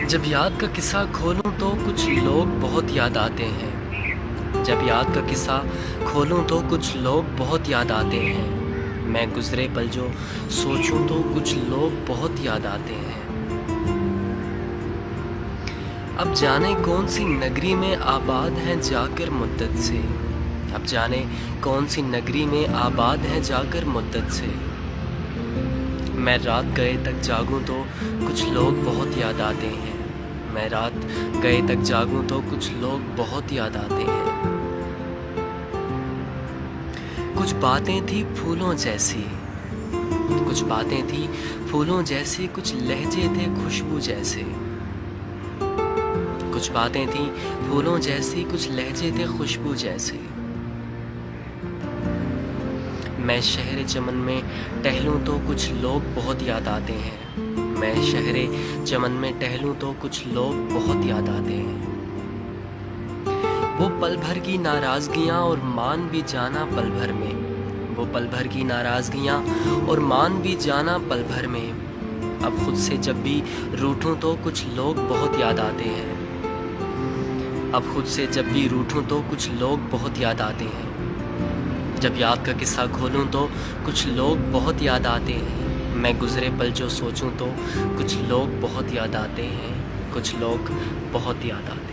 जब याद का किस्सा खोलूं तो कुछ लोग बहुत याद आते हैं। जब याद का किस्सा खोलूं तो कुछ लोग बहुत याद आते हैं। मैं गुजरे पल जो सोचूं तो कुछ लोग बहुत याद आते हैं। अब जाने कौन सी नगरी में आबाद हैं जाकर मुद्दत से। अब जाने कौन सी नगरी में आबाद हैं जाकर मुद्दत से। मैं रात गए तक जागूं तो कुछ लोग बहुत याद आते हैं। मैं रात गए तक जागूं तो कुछ लोग बहुत याद आते हैं। कुछ बातें थी फूलों जैसी, कुछ बातें थी फूलों जैसी, कुछ लहजे थे खुशबू जैसे। कुछ बातें थी फूलों जैसी, कुछ लहजे थे खुशबू जैसे। मैं शहर चमन में टहलूं तो कुछ लोग बहुत याद आते हैं। मैं शहरे चमन में टहलूं तो कुछ लोग बहुत याद आते हैं। वो पल भर की नाराज़गियाँ और मान भी जाना पल भर में। वो पल भर की नाराज़गियाँ और मान भी जाना पल भर में। अब खुद से जब भी रूठूं तो कुछ लोग बहुत याद आते हैं। अब खुद से जब भी रूठूं तो कुछ लोग बहुत याद आते हैं। जब याद का किस्सा खोलूं तो कुछ लोग बहुत याद आते हैं। मैं गुजरे पल जो सोचूं तो कुछ लोग बहुत याद आते हैं। कुछ लोग बहुत याद आते हैं।